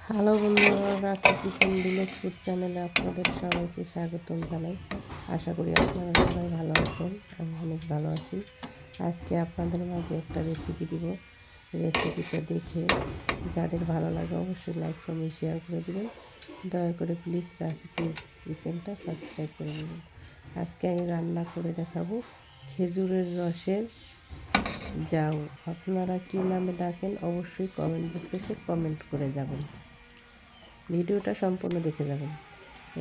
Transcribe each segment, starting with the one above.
Hello বন্ধুরা, রাখি kitchen village food চ্যানেলে আপনাদের সবাইকে স্বাগতম জানাই। আশা করি আপনারা সবাই ভালো আছেন। আমি অনেক ভালো আছি। আজকে আপনাদের মাঝে একটা রেসিপি দিব। রেসিপিটা দেখে যাদের ভালো লাগে অবশ্যই লাইক কমেন্ট শেয়ার করে দেবেন। দয়া করে প্লিজ রাখি কিচেনটা সাবস্ক্রাইব করে নেবেন। আজকে আমি রান্না করে দেখাবো খেজুরের রসের জাউ। আপনারা কী নামে ডাকেন অবশ্যই কমেন্ট বক্সে এসে কমেন্ট করে যাবেন। ভিডিওটা সম্পূর্ণ দেখে যাবেন।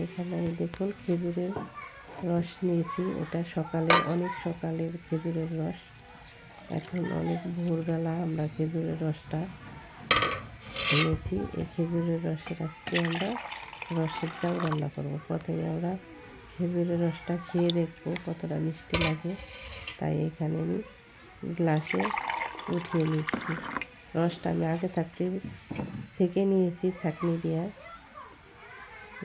এখানে আমি দেখুন খেজুরের রস নিয়েছি। এটা অনেক সকালের খেজুরের রস। এখন অনেক ভোরবেলা আমরা খেজুরের রসটা নিয়েছি। এই খেজুরের রসের আজকে আমরা রসের জাউ রান্না করব। প্রথমে আমরা খেজুরের রসটা খেয়ে দেখব কতটা মিষ্টি লাগে। তাই এখানে আমি গ্লাসে উঠিয়ে নিচ্ছি। রসটা আমি আগে থাকতে ছেঁকে নিয়েছি ছাঁকনি দিয়ে।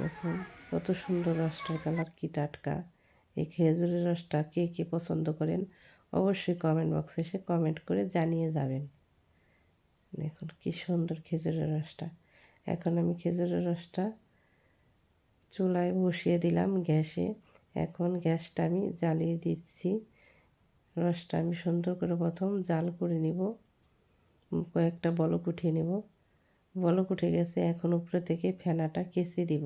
দেখুন কত সুন্দর রসটার কালার, কি টাটকা। এই খেজুরের রসটা কে কে পছন্দ করেন অবশ্যই কমেন্ট বক্সে এসে কমেন্ট করে জানিয়ে যাবেন। দেখুন কি সুন্দর খেজুরের রসটা। এখন আমি খেজুরের রসটা চুলায় বসিয়ে দিলাম গ্যাসে। এখন গ্যাসটা আমি জ্বালিয়ে দিচ্ছি। রসটা আমি সুন্দর করে প্রথম জাল করে নিব, কয়েকটা বলক উঠিয়ে নেব। বলক উঠে গেছে, এখন উপরে থেকে ফেনাটা কেচে দিব।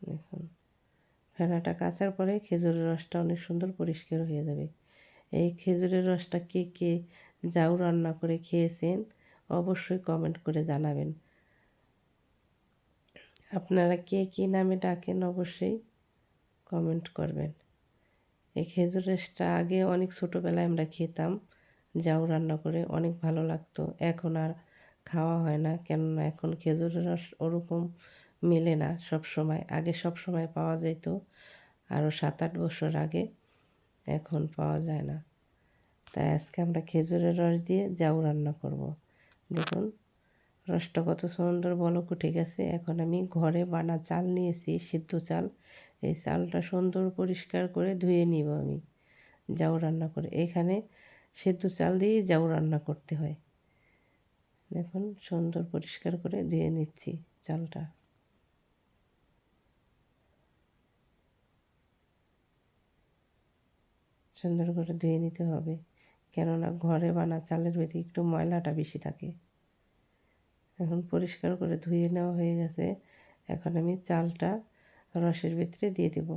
দেখুন ফেনাটা কাচার পরে খেজুরের রসটা অনেক সুন্দর পরিষ্কার হয়ে যাবে। এই খেজুরের রসটা কে কে জাউ রান্না করে খেয়েছেন অবশ্যই কমেন্ট করে জানাবেন। আপনারা কে কী নামে ডাকেন অবশ্যই কমেন্ট করবেন। এই খেজুর রসটা আগে অনেক ছোটোবেলায় আমরা খেতাম, জাউ রান্না করে অনেক ভালো লাগতো। এখন আর খাওয়া হয় না, কেননা এখন খেজুরের রস ওরকম মেলে না সব সময়। আগে সব সময় পাওয়া যেত, আরও 7-8 বছর আগে। এখন পাওয়া যায় না। তাই আজকে আমরা খেজুরের রস দিয়ে জাউ রান্না করব। দেখুন রসটা কত সুন্দর বলক উঠে গেছে। এখন আমি ঘরে বানা চাল নিয়েছি, সিদ্ধ চাল। এই চালটা সুন্দর পরিষ্কার করে ধুয়ে নিব আমি জাউ রান্না করে। এখানে সিদ্ধ চাল দিয়েই জাউ রান্না করতে হয়। দেখুন সুন্দর পরিষ্কার করে ধুয়ে নিচ্ছি চালটা। সুন্দর করে ধুয়ে নিতে হবে, কেননা ঘরে বানা চালের ভিতরে একটু ময়লাটা বেশি থাকে। এখন পরিষ্কার করে ধুয়ে নেওয়া হয়ে গেছে। এখন আমি চালটা রসের ভিতরে দিয়ে দেব।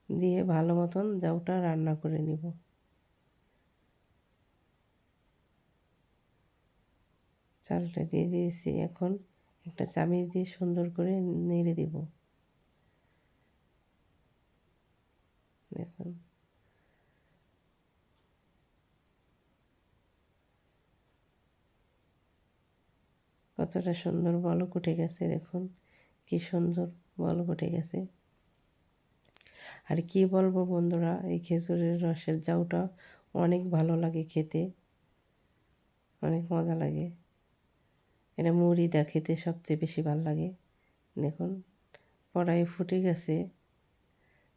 দিয়ে ভালো মতন জাউটা রান্না করে নিব। চালটা দিয়ে দিয়েছি। এখন একটা চামচ দিয়ে সুন্দর করে নেড়ে দেব। দেখুন কতটা সুন্দর বলক উঠে গেছে। দেখুন কি সুন্দর বলক উঠে গেছে। আর কি বলবো বন্ধুরা, এই খেজুরের রসের জাউটা অনেক ভালো লাগে খেতে, অনেক মজা লাগে। এটা মুড়ি দা খেতে সবচেয়ে বেশি ভালো লাগে। দেখুন কড়াই ফুটে গেছে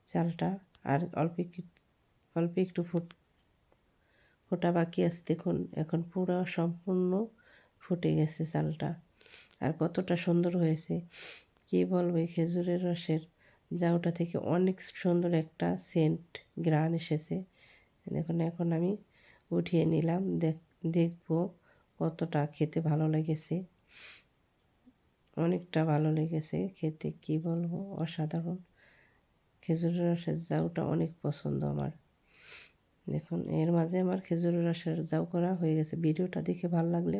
চালটা, আর অল্প একটু ফোটা বাকি আছে। দেখুন এখন পুরো সম্পূর্ণ ফুটে গেছে চালটা। আর কতটা সুন্দর হয়েছে কী বলবো। এই খেজুরের রসের জাউটা থেকে অনেক সুন্দর একটা সেন্ট ঘ্রাণ এসেছে। দেখুন এখন আমি উঠিয়ে নিলাম। দেখবো কতটা খেতে ভালো লেগেছে। অনেকটা ভালো লেগেছে খেতে, কি বলবো, অসাধারণ। খেজুরের রসের জাউটা অনেক পছন্দ আমার। দেখুন এর মাঝে আমার খেজুরের রসের জাউ করা হয়ে গেছে। ভিডিওটা দেখে ভালো লাগলে